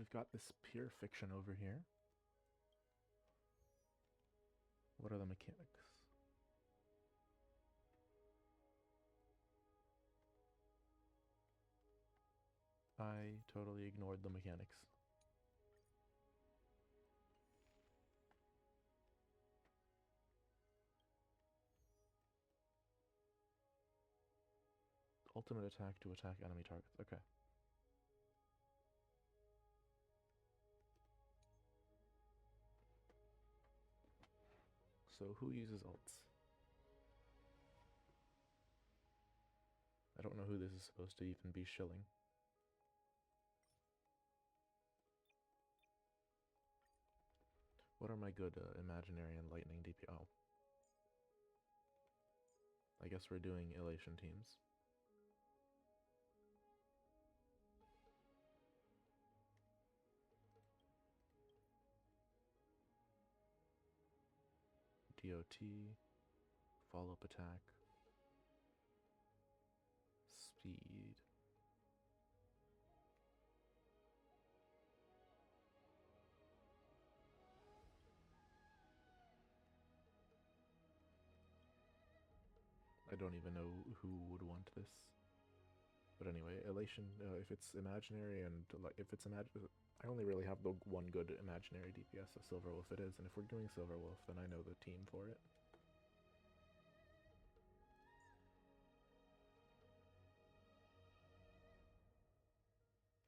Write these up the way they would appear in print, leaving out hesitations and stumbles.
we've got this pure fiction over here. What are the mechanics? I totally ignored the mechanics. Ultimate attack to attack enemy targets. Okay. So who uses ults? I don't know who this is supposed to even be shilling. What are my good imaginary and lightning DP? Oh. I guess we're doing elation teams. DOT, follow-up attack, speed. I don't even know who would want this. But anyway, elation, if it's imaginary and if it's I only really have the one good imaginary DPS, so Silverwolf it is, and if we're doing Silverwolf, then I know the team for it.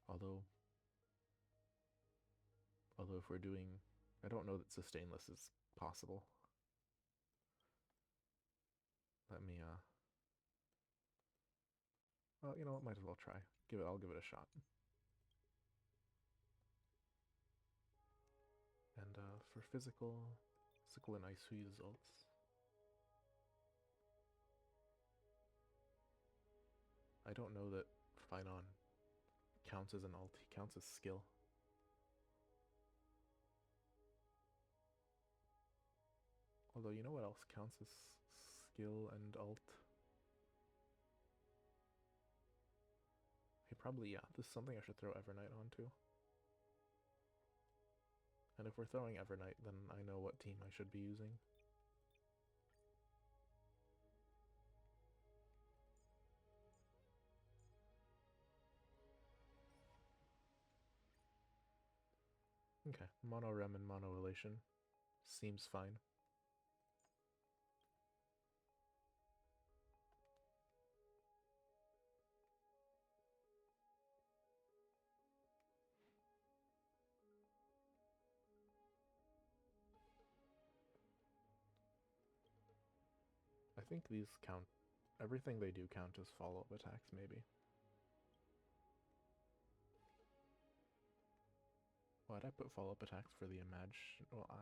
Although if we're doing, I don't know that sustainless is possible. Let me, well, you know what, might as well try. I'll give it a shot. And for physical and ice, who uses ults? I don't know that Finon counts as an ult, he counts as skill. Although, you know what else counts as skill and ult? Hey, probably, yeah, this is something I should throw Evernight onto. And if we're throwing Evernight, then I know what team I should be using. Okay, Mono Rem and Mono Elation seems fine. I think these count, everything they do count as follow-up attacks, maybe. Why'd I put follow-up attacks for the well, I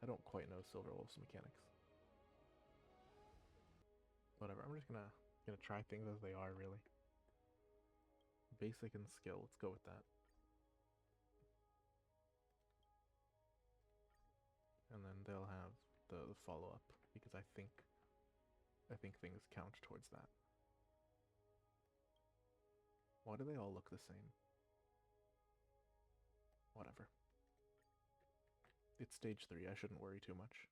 don't quite know Silverwolf's mechanics. Whatever, I'm just gonna try things as they are, really. Basic and skill, let's go with that. And then they'll have the follow-up, because I think things count towards that. Why do they all look the same? Whatever. It's stage 3, I shouldn't worry too much.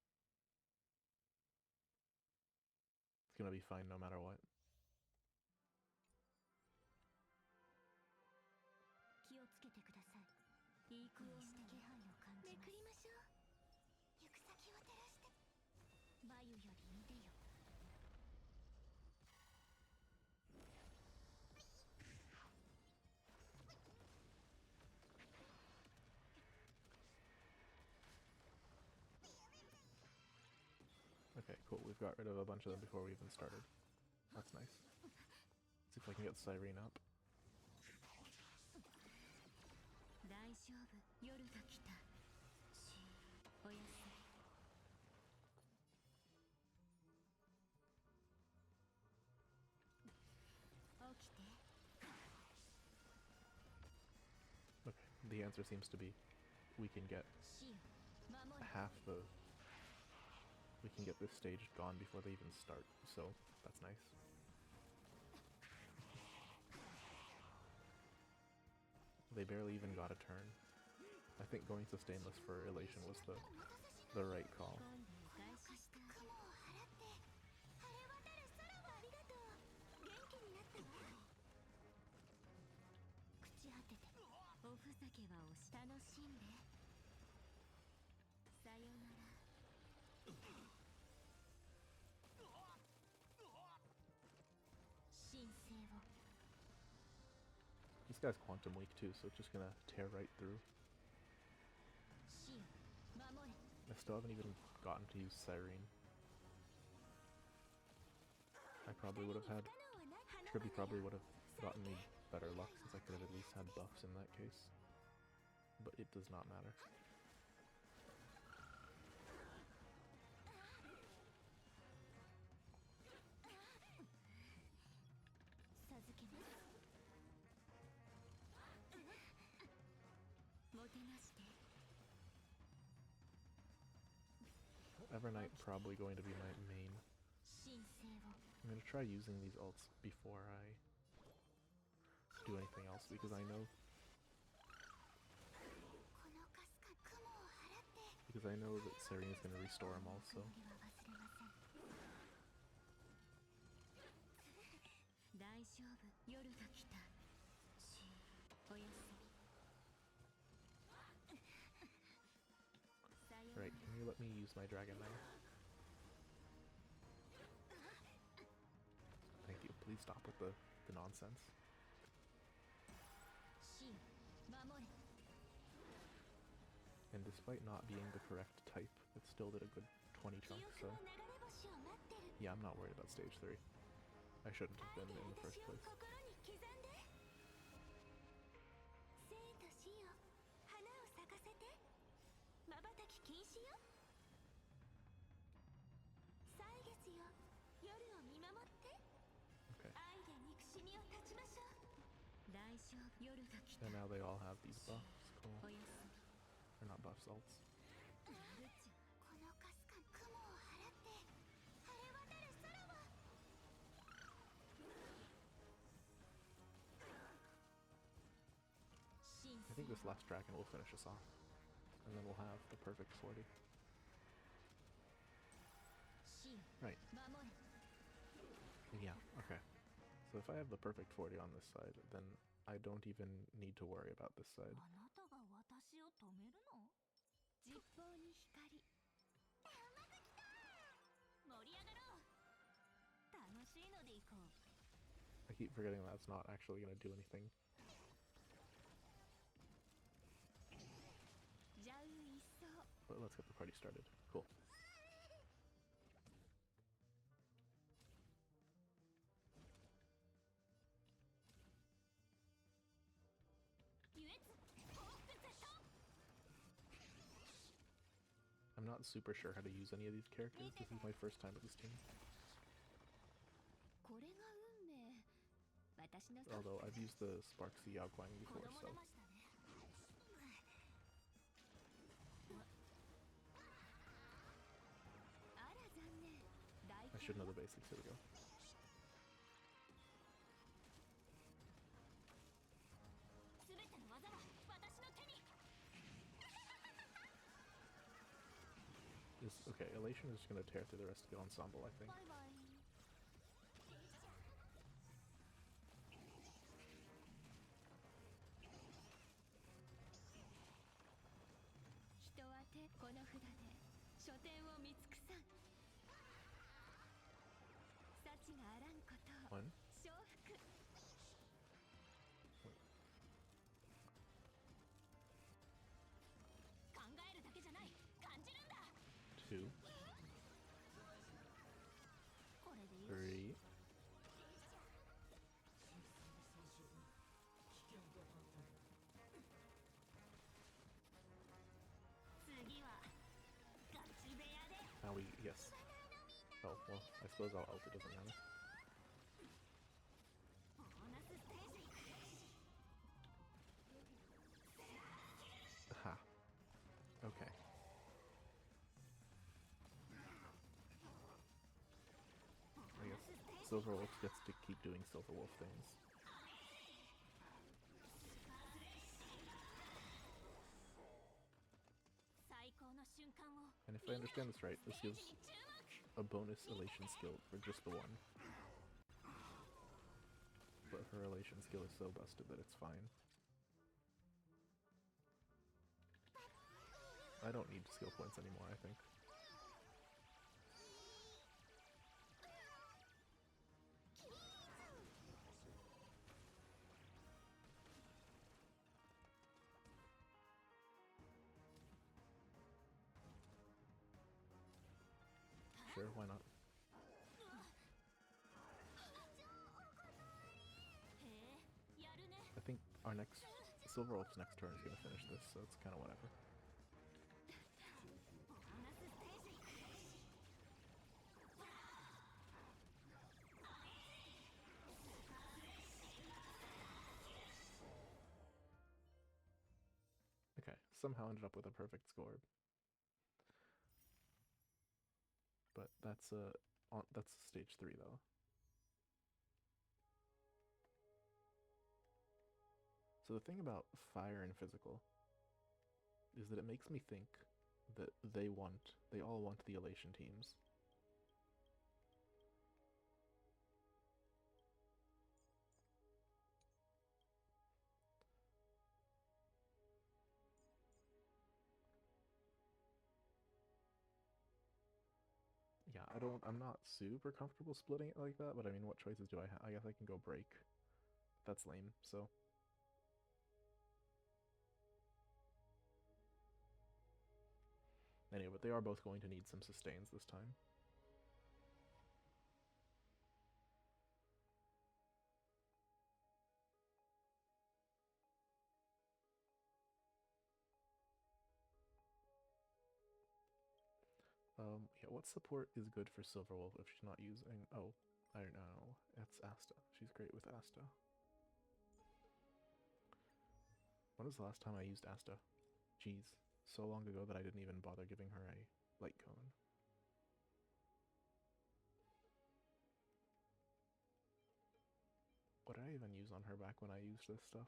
It's gonna be fine no matter what. Okay, cool. We've got rid of a bunch of them before we even started. That's nice. Let's see if I can get Cyrene up. Okay, the answer seems to be we can get we can get this stage gone before they even start, so that's nice. They barely even got a turn. I think going to stainless for Elation was the right call. さよなら。神聖を。 This guy's quantum weak too, so it's just gonna tear right through. 死よ、守れ。 I still haven't even gotten to use Cyrene. I probably would have had... Kirby probably would have gotten me better luck since I could have at least had buffs in that case. But it does not matter. Evernight probably going to be my main. I'm gonna try using these ults before I do anything else because I know that Serene is gonna restore him also. 大丈夫、夜が来た。おやすみ。 Right, can you let me use my dragon now? Thank you. Please stop with the nonsense. And despite not being the correct type, it still did a good 20 chunks, so... Yeah, I'm not worried about stage 3. I shouldn't have been in the first place. Okay. And now they all have these buffs. Cool. Or not buffs, ults. I think this last dragon will finish us off. And then we'll have the perfect 40. Right. Yeah, okay. So if I have the perfect 40 on this side, then I don't even need to worry about this side. I keep forgetting that's not actually going to do anything. But let's get the party started. Cool. I'm not super sure how to use any of these characters. This is my first time with this team. Although I've used the Sparksy Yao Guang before, so... I should know the basics. Here we go. Okay, Elation is just gonna tear through the rest of the ensemble, I think. One. Two. 3. 'Now we, yes. Oh, well, I suppose I'll ult, it doesn't matter. Aha. Okay. I guess Silverwolf gets to keep doing Silverwolf things. And if I understand this right, this gives a bonus elation skill for just the one. But her elation skill is so busted that it's fine. I don't need skill points anymore, I think. Sure, why not? I think our next Silverwolf's next turn is gonna finish this, so it's kind of whatever. Okay, somehow ended up with a perfect score. But that's stage 3 though. So the thing about fire and physical is that it makes me think that they all want the elation teams. Yeah, I'm not super comfortable splitting it like that, but I mean, what choices do I have? I guess I can go break. That's lame, so. Anyway, but they are both going to need some sustains this time. Yeah, what support is good for Silverwolf if she's not using... Oh, I don't know. That's Asta. She's great with Asta. When was the last time I used Asta? Jeez, so long ago that I didn't even bother giving her a light cone. What did I even use on her back when I used this stuff?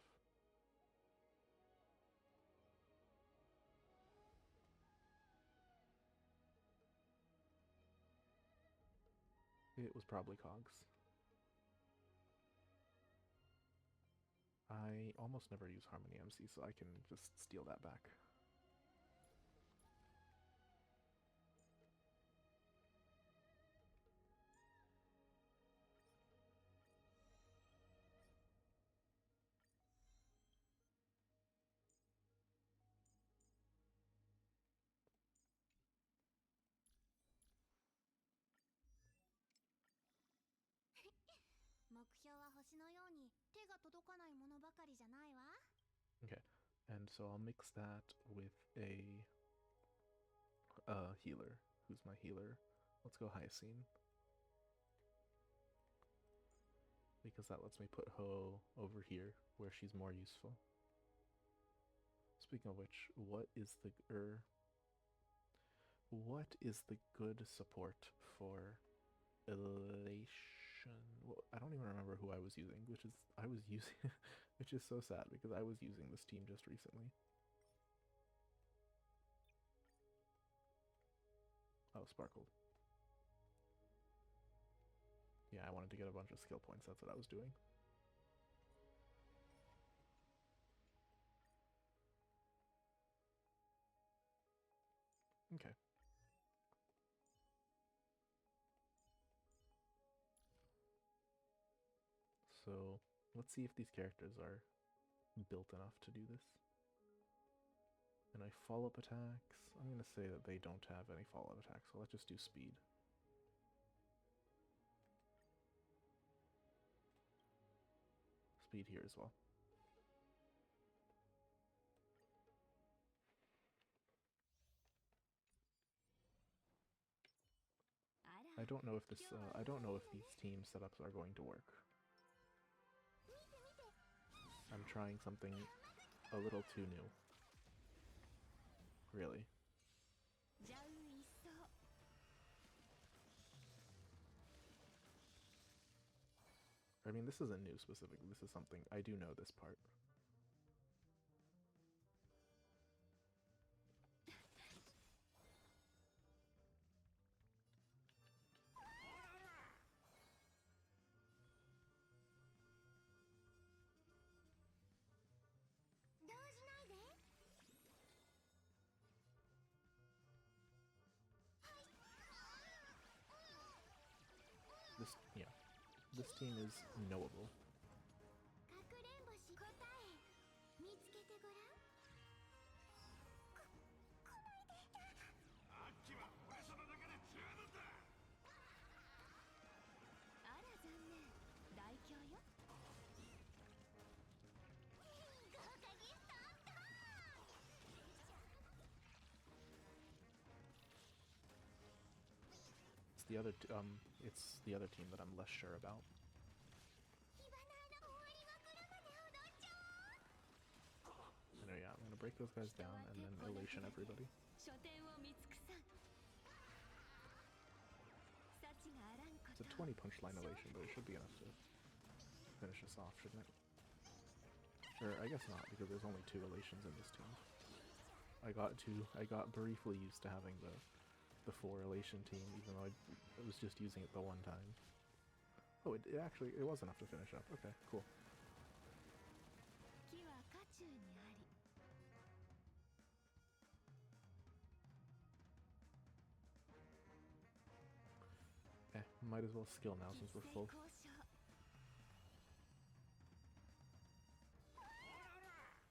It was probably Cogs. I almost never use Harmony MC, so I can just steal that back. Okay, and so I'll mix that with a healer. Who's my healer? Let's go Hyacine. Because that lets me put Ho over here, where she's more useful. Speaking of which, what is the good support for elation? Well, I don't even remember who I was using, which is so sad because I was using this team just recently. Oh, Sparkle. Yeah, I wanted to get a bunch of skill points. That's what I was doing. Okay. So let's see if these characters are built enough to do this. And I follow-up attacks. I'm going to say that they don't have any follow-up attacks, so let's just do speed. Speed here as well. I don't know if these team setups are going to work. I'm trying something a little too new. Really. I mean, this isn't new specifically. This is something I do know this part. this team is knowable. かくれんぼし答え見つけてごらん。あら残念、大凶よ。豪華ギフトアップ。 It's the other team that I'm less sure about. 火花の終わりは来るまで踊っちゃおう。 I know, yeah, I'm gonna break those guys down and then elation everybody. 書店を見尽くさん。幸があらんこ It's と。 a 20 punchline elation, but it should be enough to finish us off, shouldn't it? Or I guess not, because there's only 2 elations in this team. I got briefly used to having the 4 elation team, even though I was just using it the one time. Oh, it was enough to finish up. Okay, cool. 木は渦中にあり。 Might as well skill now since we're full. 交渉。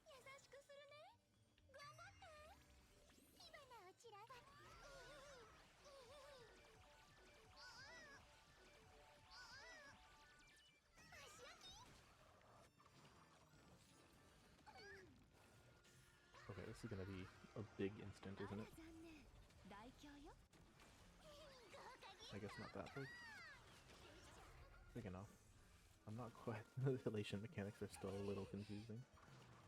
優しくするね。頑張って。火花を散らさ。足焼き。 Okay, this is gonna be a big instant, あ isn't ら it? 残念、大凶よ。 I guess not that big. Big enough. I'm not quite. The elation mechanics are still a little confusing.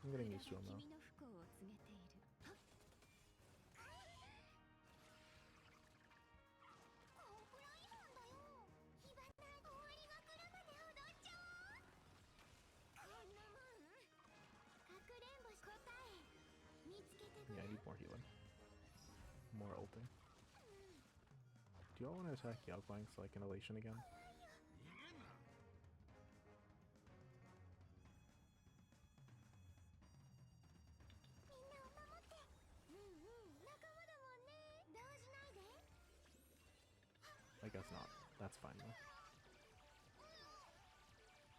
I'm getting used to them though. 君の不幸を告げている。コンプラ違反だよ。火花終わりは来るまで踊っちゃおう。こんなもん。かくれんぼし答え見つけてご Yeah, ら I ん。 need more healing. More ulting. Do y'all want to attack Yaoguang so I can elation again? みんなを守って。仲間だもんね。動じないで。 I guess not. That's fine though.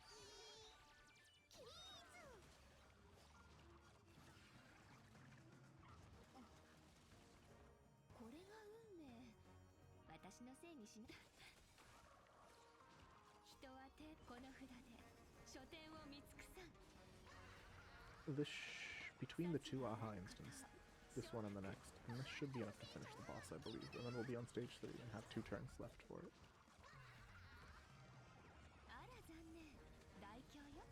キリーズ。これが運命。私のせいにしな。人はこの札で書店を見尽くさん。 Between the 2 Aha instants, this one and the next, and this should be enough to finish the boss, I believe, and then we'll be on stage 3 and have 2 turns left for it. あら残念、大凶よ。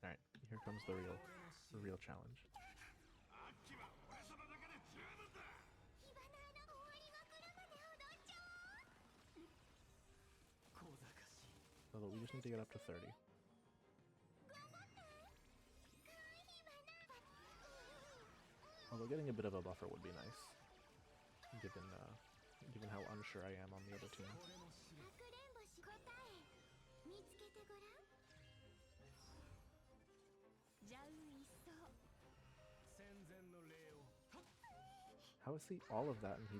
Alright, here comes the real challenge. 火花の終わりは来るまで踊っちゃおう。 Although we just need to get up to 30. 頑張って。可愛い火花。 Although getting a bit of a buffer would be nice, given how unsure I am on the other team. かくれんぼし答え見つけてごらん。じゃ運一層。 How is he all of that and he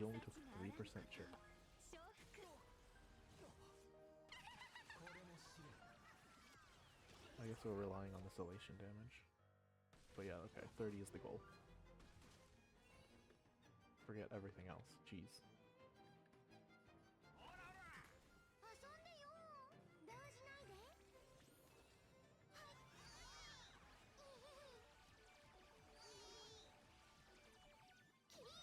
only took 3% chip? 承服。 I guess we're relying on this elation damage. But yeah, okay, 30 is the goal. Forget everything else. Jeez. 遊んでよ。動じないで。はい。キリ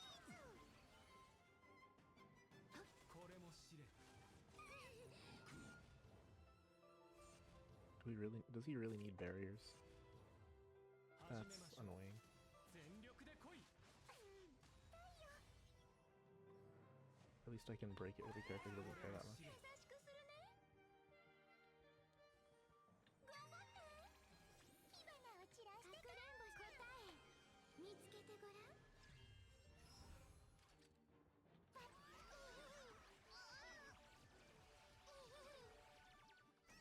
ーズ。 Does he really need barriers? That's annoying. At least I can break it with a character who doesn't care that much. 優しくするね。頑張って。火花を散らして。かくれんぼし答え見つけてごらん。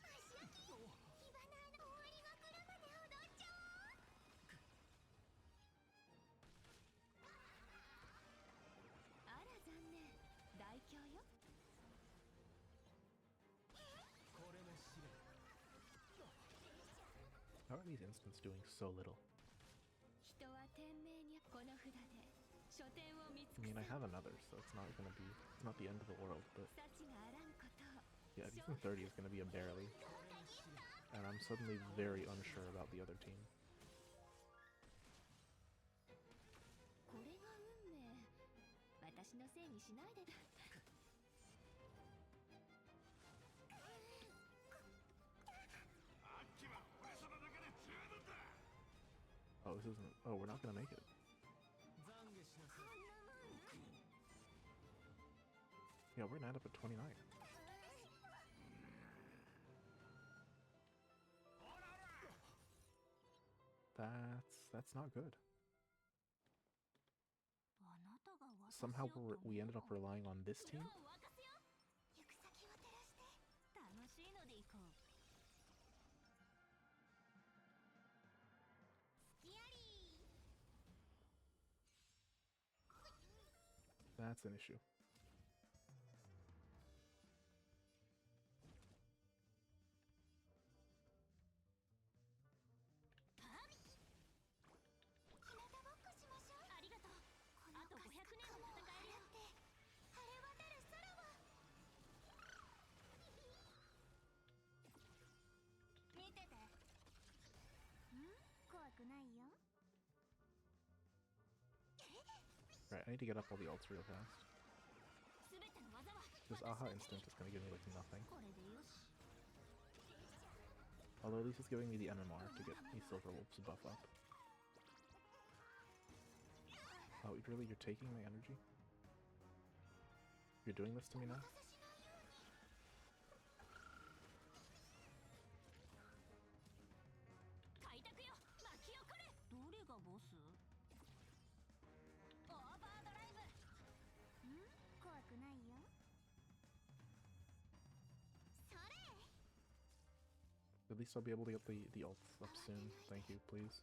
足焼き。火花の終わりは来るまで踊っちゃおう。How are these instants doing so little? 人は天命にこの札で書店を見 I つく mean, I have another, so it's not gonna be, it's not the end of the world, but 幸があらんことを yeah, Ethan 30 is gonna be a barely. And I'm suddenly very unsure about the other team. これが運命私のせいにしないでだ Oh, this isn't, oh, we're not gonna make it. Yeah, we're gonna end up at 29. That's not good. あなたが私を Somehow we ended up relying on this team? 裏を沸かすよ行く先を照らして楽しいので行こうスキアリー That's an issue. 日向ぼっこしましょうありがとうあと500年も戦えるよって晴れ渡る空を見てて怖くないよ Right, I need to get up all the ults real fast. 全ての技は This Aha instant is gonna give me like nothing. これでよし Although at least it's giving me the MMR to get the Silver Wolf's buff up. Oh, really? You're taking my energy? You're doing this to me now? 開拓よ巻き起これどれがボスオーバードライブ怖くないよそれ At least I'll be able to get the ults up soon. Thank you, please.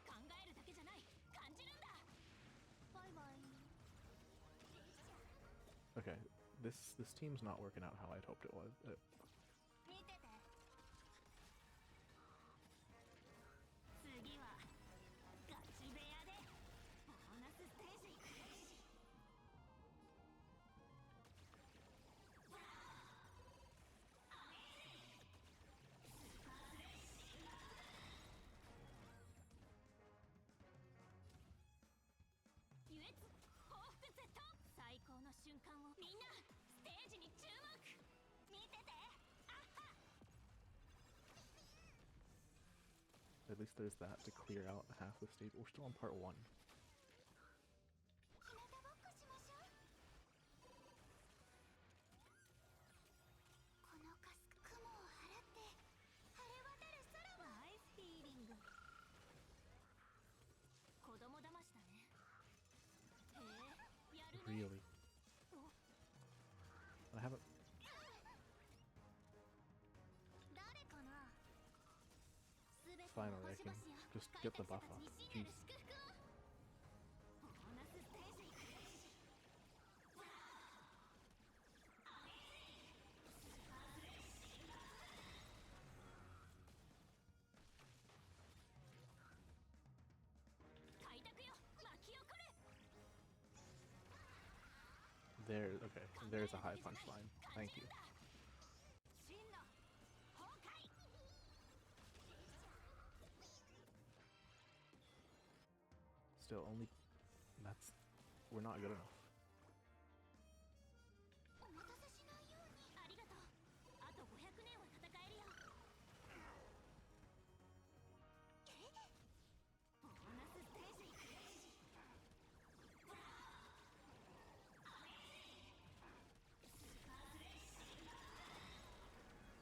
考えるだけじゃない感じるんだバイバイ Okay, this team's not working out how I'd hoped it was. 見てて次はガチ部屋でボーナスステージ優越報復 Z 最高の瞬間をみんなステージに注目見ててあっは At least there's that to clear out half the stage. We're still on part 1. 日向ぼっこしましょうこのかす雲を払って晴れ渡る空はナイスフィーリング子供騙しだねへえやるね Really. I haven't. 誰かな全ての Finally, I 星 can 々よ just get the buff 開拓者た up. ちに真な Jeez. る祝福をボーナスステージ開拓よ巻き起これ There, okay. There's a high punchline. Thank you. 真の崩壊 Still, only. That's. We're not good enough. お待たせしないようにありがとうあと500年は戦えるよボーナスステージ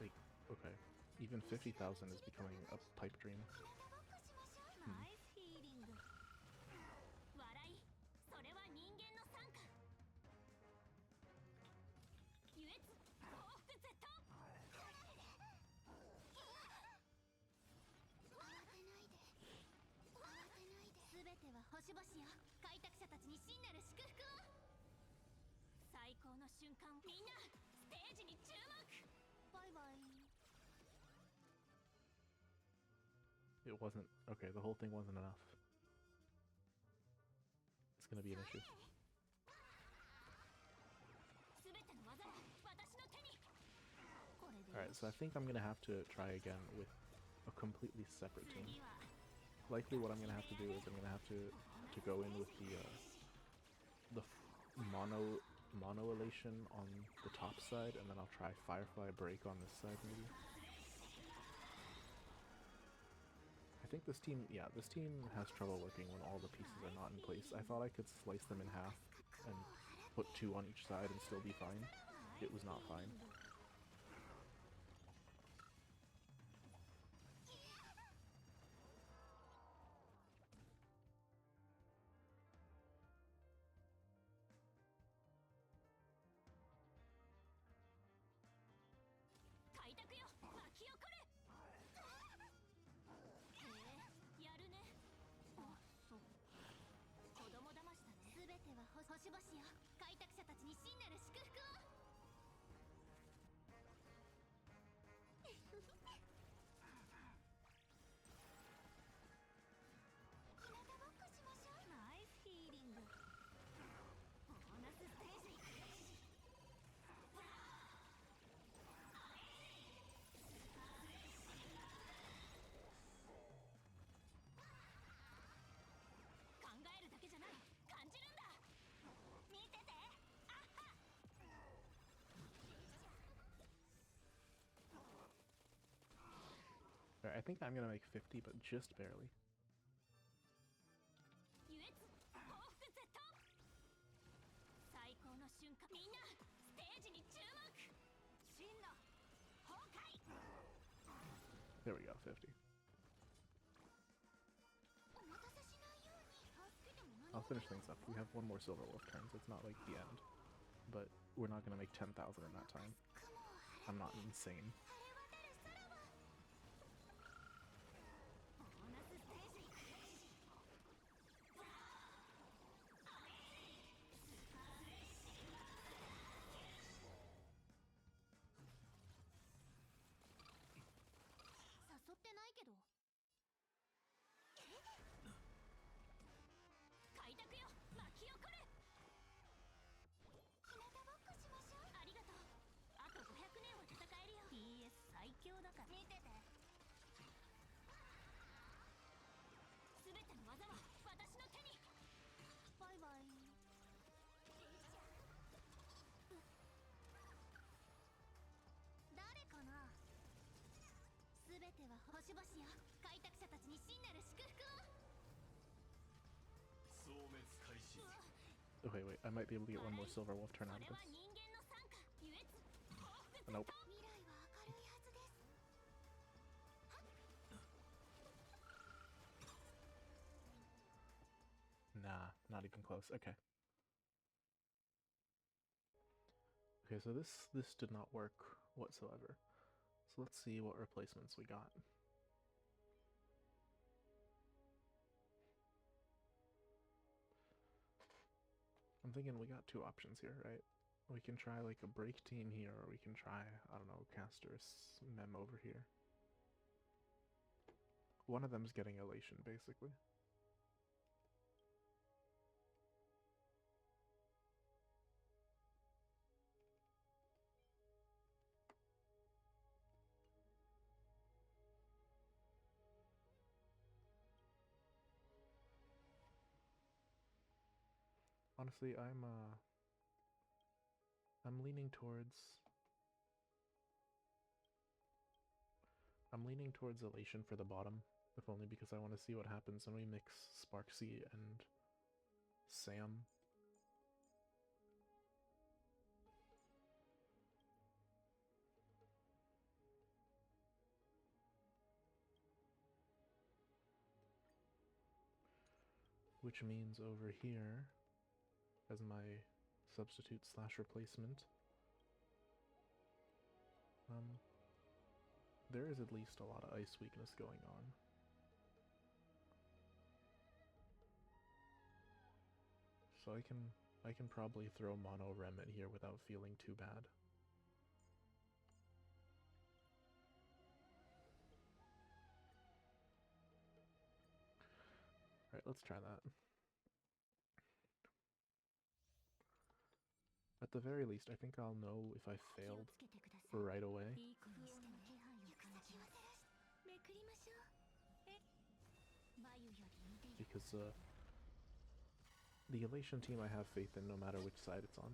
Like, okay. Even 50,000 is becoming a pipe dream. 日向ぼっこしましょうナイスフィーリング笑いそれは人間の参加優越報復 Z 慌てないで全ては星々よ開拓者たちに真なる祝福を最最高の瞬間みんなステージに注目バイバイ It wasn't okay. The whole thing wasn't enough. It's gonna be an issue. 全ての技は私の手にこれで Alright, so I think I'm gonna have to try again with a completely separate team. 次は Likely what I'm gonna have to do is I'm gonna have to go in with the mono elation on the top side, and then I'll try Firefly Break on this side maybe. I think this team has trouble working when all the pieces are not in place. I thought I could slice them in half and put 2 on each side and still be fine. It was not fine. I think I'm gonna make 50, but just barely. There we go, 50. I'll finish things up. We have one more Silver Wolf turn, so it's not like the end. But we're not gonna make 10,000 in that time. I'm not insane. Okay, wait, I might be able to get one more Silver Wolf turn out of this. Nope. Nah, not even close. Okay. Okay, so this did not work whatsoever. So let's see what replacements we got. I'm thinking we got 2 options here, right? We can try like a break team here, or we can try, I don't know, Caster's Mem over here. One of them's getting elation, basically. Honestly, I'm leaning towards elation for the bottom, if only because I want to see what happens when we mix Sparksy and Sam. Which means over here, as my substitute / replacement, there is at least a lot of ice weakness going on. So I can I can probably throw Mono Remit here without feeling too bad. Alright, let's try that. At the very least, I think I'll know if I failed right away. Because the Elation team I have faith in no matter which side it's on.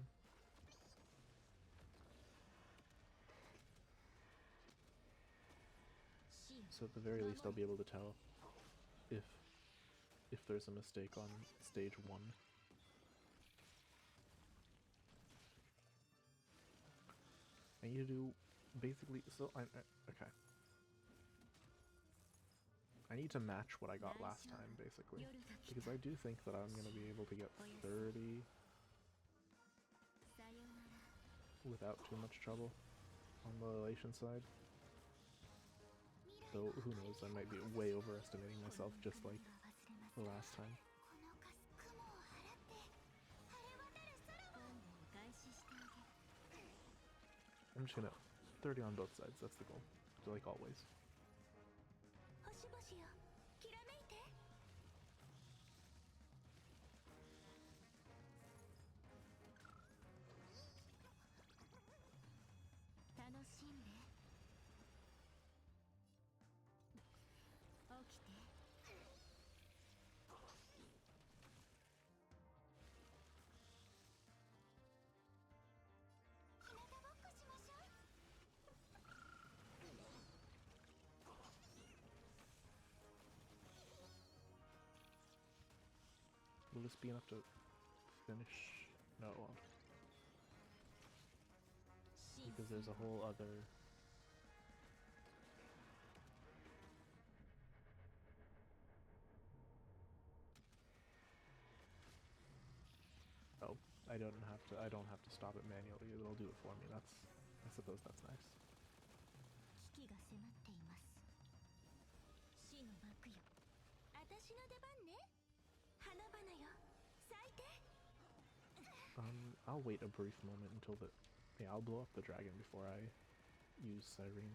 So at the very least I'll be able to tell if there's a mistake on stage 1. I need to do basically okay. I need to match what I got last time basically, because I do think that I'm going to be able to get 30 without too much trouble on the Elation side. Though who knows, I might be way overestimating myself just like the last time. I'm just gonna 30 on both sides, that's the goal. Like always. Will this be enough to finish? No, it won't. Because there's a whole other... Oh, I don't have to stop it manually, it'll do it for me. I suppose that's nice. I'll wait a brief moment until the... Yeah, I'll blow up the dragon before I use Cyrene.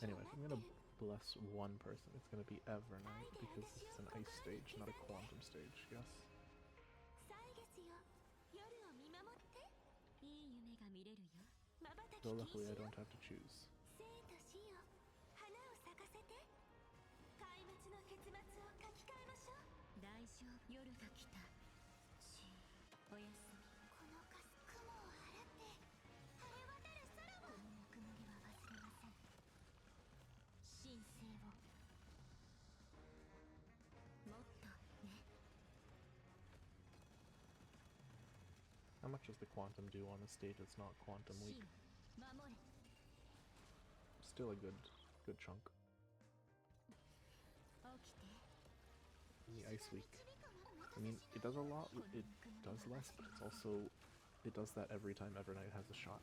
Anyway, if I'm gonna bless one person, it's gonna be Evernight, because this is an ice stage, not a quantum stage, yes? So luckily I don't have to choose. How much does the quantum do on a stage that's not quantum weak? Still a good chunk. In the ice week, I mean, it does a lot, it does less, but it's also, it does that every time Evernight has a shot,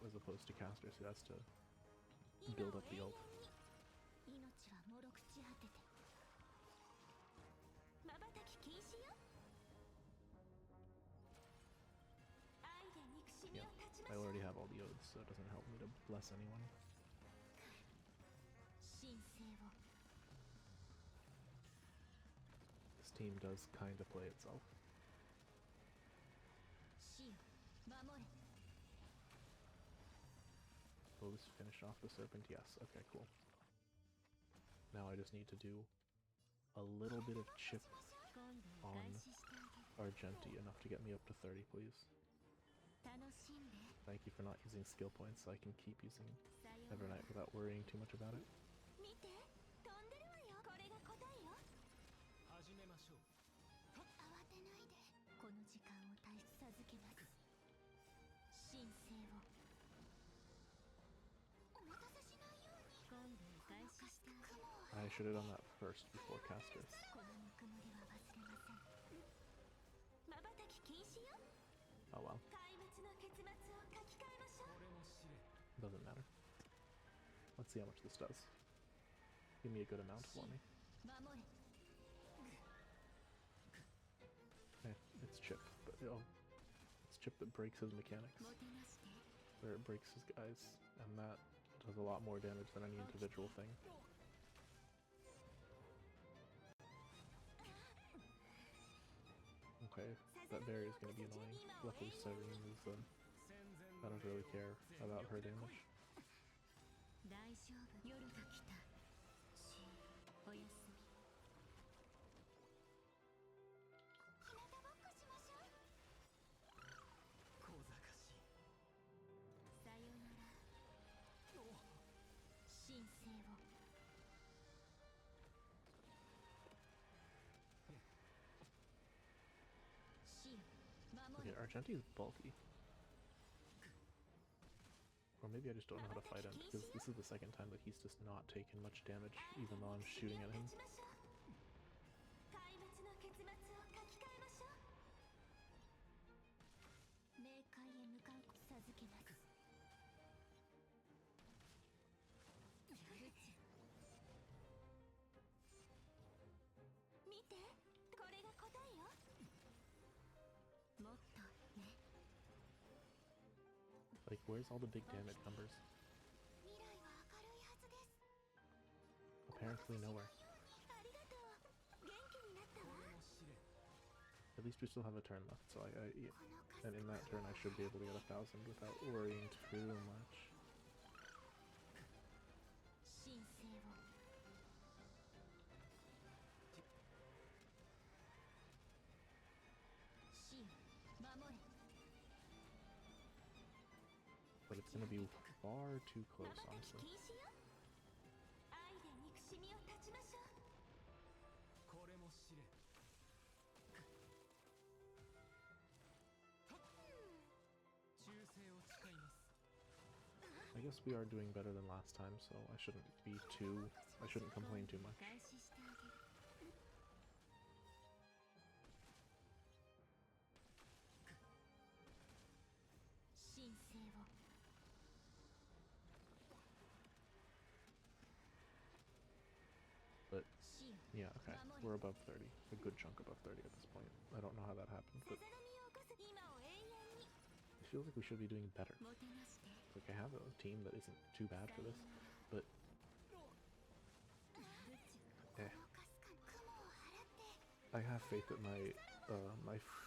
as opposed to caster, so that's to build up the ult. Yeah, I already have all the oaths, so it doesn't help me to bless anyone. This team does kinda play itself. Will this finish off the Serpent? Yes, okay, cool. Now I just need to do a little bit of chip on Argenti, enough to get me up to 30, please. Thank you for not using skill points, so I can keep using Evernight without worrying too much about it. I should have done that first before casters. Oh well. Doesn't matter. Let's see how much this does. Give me a good amount for me. It's chip, but it's chip that breaks his mechanics. Where it breaks his guys, and that does a lot more damage than any individual thing. Okay, that berry is going to be annoying. Luckily Cyrene is, I don't really care about her damage. Okay, Argenti's bulky. Or maybe I just don't know how to fight him, because this is the second time that he's just not taken much damage, even though I'm shooting at him. Like, where's all the big damage numbers? Apparently nowhere. At least we still have a turn left, so and in that turn I should be able to get 1,000 without worrying too much. But it's gonna be far too close, honestly. I guess we are doing better than last time, so I shouldn't complain too much. But, yeah, okay, we're above 30. A good chunk above 30 at this point. I don't know how that happened, but I feel like we should be doing better. Like, I have a team that isn't too bad for this, but I have faith that my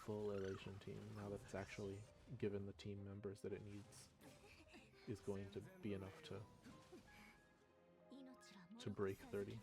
full Elation team, now that it's actually given the team members that it needs, is going to be enough to break 30.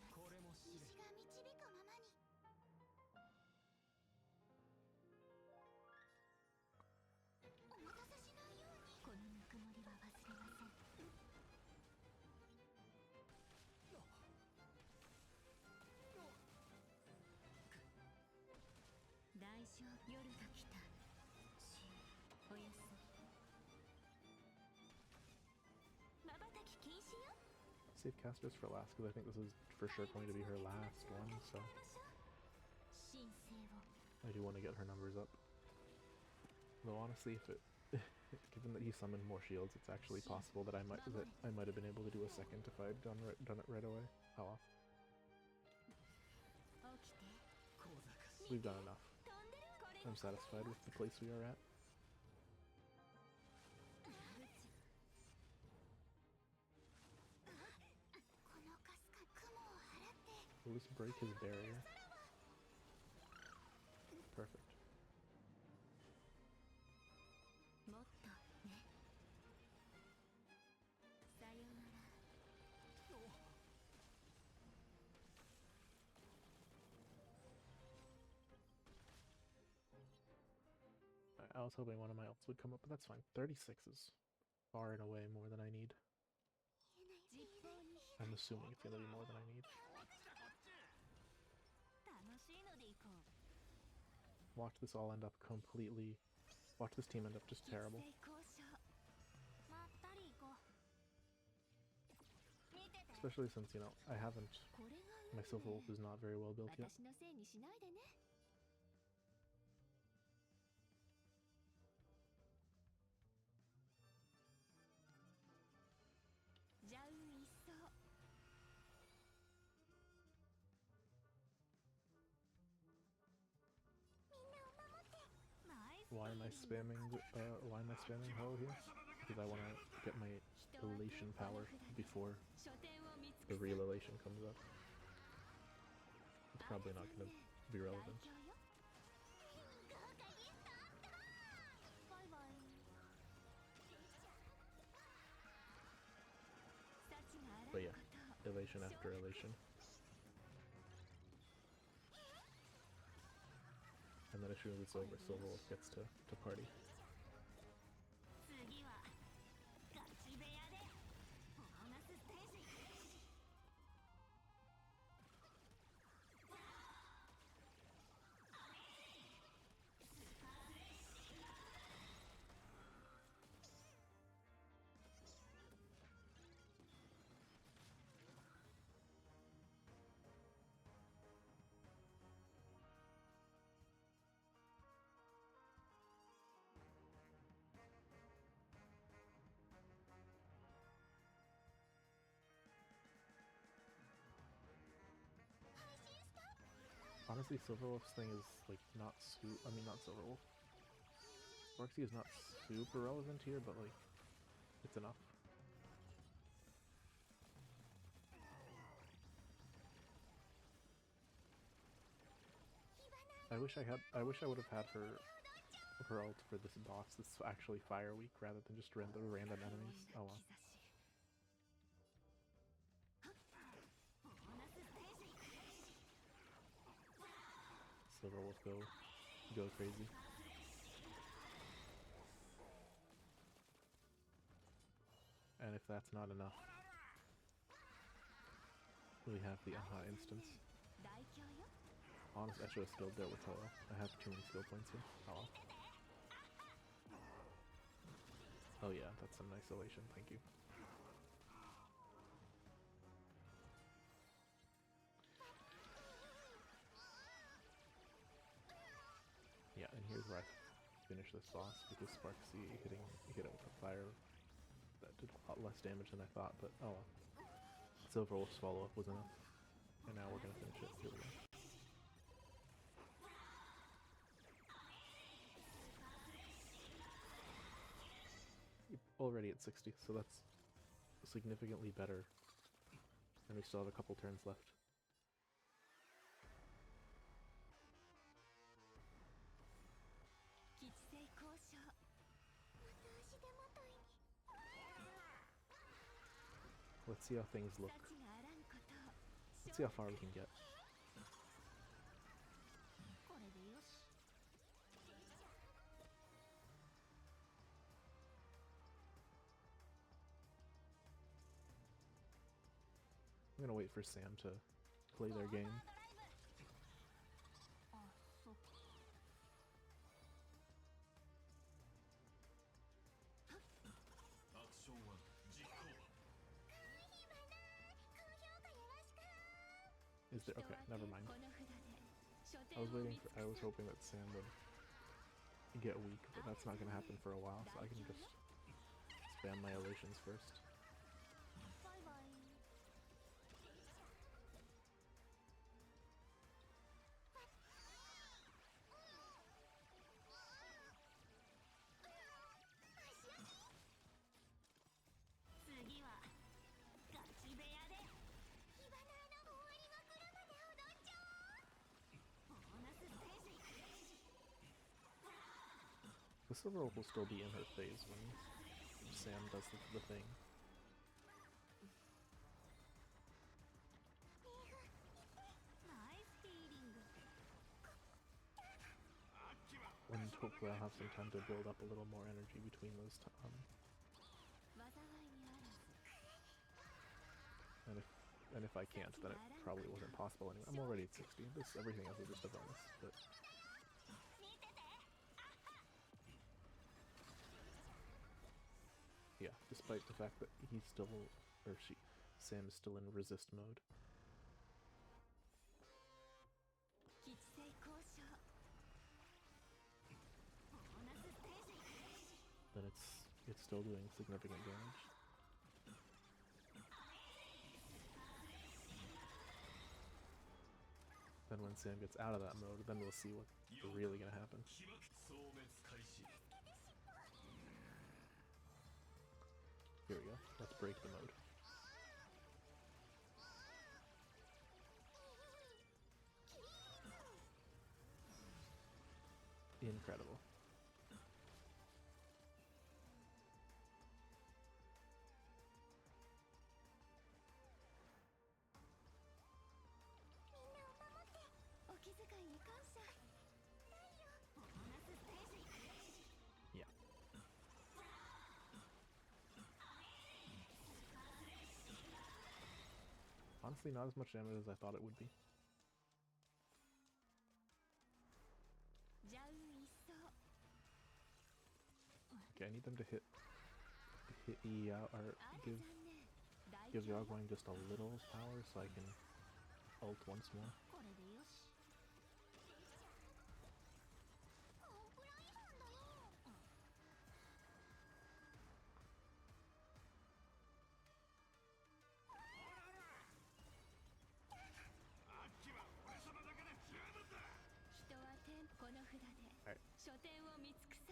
Save casters for last, because I think this is for sure going to be her last one, so I do want to get her numbers up. Though honestly, if it given that he summoned more shields, it's actually possible that I might have been able to do a second if I had done it right away. Oh well. We've done enough. I'm satisfied with the place we are at. Will this break his barrier? Perfect. I was hoping one of my ults would come up, but that's fine. 36 is far and away more than I need. I'm assuming it's gonna be more than I need. Watch this all end up completely... Watch this team end up just terrible. Especially since, you know, I haven't... My Silver Wolf is not very well built yet. why am I spamming Ho here? Because I want to get my elation power before the real elation comes up. It's probably not going to be relevant. But yeah, elation after elation. And then as soon as it's over, Silverwolf gets to party. Honestly, Silverwolf's thing is like not not Silverwolf. Sparksy is not super relevant here, but like it's enough. I wish I would have had her ult for this boss. This is actually Fire Week rather than just random enemies. Oh well. Silverwolf go crazy. And if that's not enough, we have the Aha instance. Honestly, I should have skilled there with Toa. I have too many skill points here. Oh well. Oh yeah, that's some nice elation, thank you. Yeah, and here's where I finish this boss, because Sparksy hit it with a fire that did a lot less damage than I thought, but oh well. Silverwolf's follow-up was enough. And now we're gonna finish it. Here we go. Already at 60, so that's significantly better. And we still have a couple turns left. Let's see how things look. Let's see how far we can get. I'm gonna wait for Sam to play their game. Is there? Okay, never mind. I was hoping that Sam would get weak, but that's not gonna happen for a while, so I can just spam my elations first. The Silverwolf will still be in her phase when Sam does the thing. And hopefully I'll have some time to build up a little more energy between those and if I can't, then it probably wasn't possible anyway. I'm already at 60. Everything else is just a bonus, but yeah, despite the fact that he's still, or Sam is still in resist mode. Then it's still doing significant damage. Then when Sam gets out of that mode, then we'll see what's really gonna happen. Let's break the mode. Incredible. Yeah. Honestly, not as much damage as I thought it would be. Okay, I need them to hit Yao or give Yagwang just a little power so I can ult once more. Alright.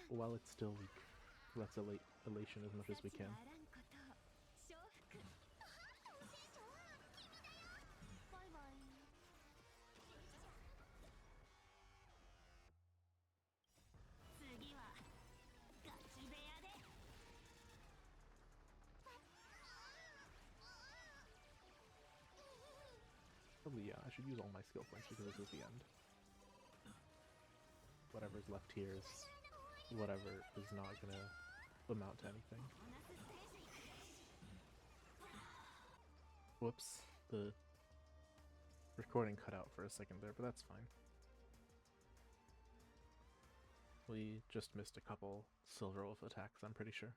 While it's still weak, let's elation as much as we can. Probably, yeah, I should use all my skill points because this is the end. Whatever's left here is whatever is not gonna amount to anything. Whoops, the recording cut out for a second there, but that's fine. We just missed a couple Silver Wolf attacks, I'm pretty sure.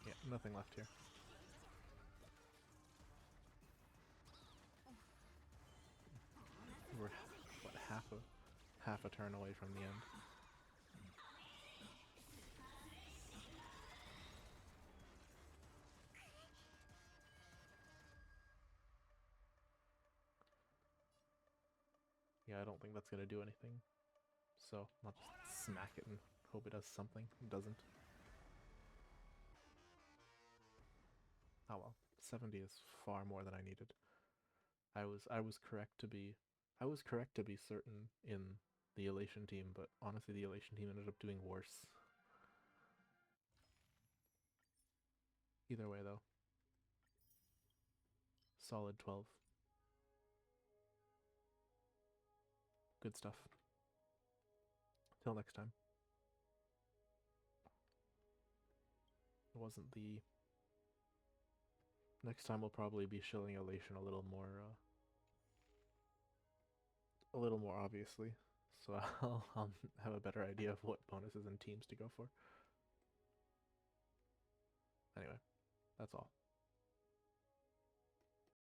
Yeah, nothing left here. We're what, half a turn away from the end. Yeah, I don't think that's gonna do anything. So I'll just smack it and hope it does something. It doesn't. Oh well, 70 is far more than I needed. I was correct to be certain in the Elation team, but honestly the Elation team ended up doing worse. Either way though. Solid 12. Good stuff. Till next time. It wasn't the... Next time we'll probably be shilling Elation a little more obviously. So I'll have a better idea of what bonuses and teams to go for. Anyway, that's all.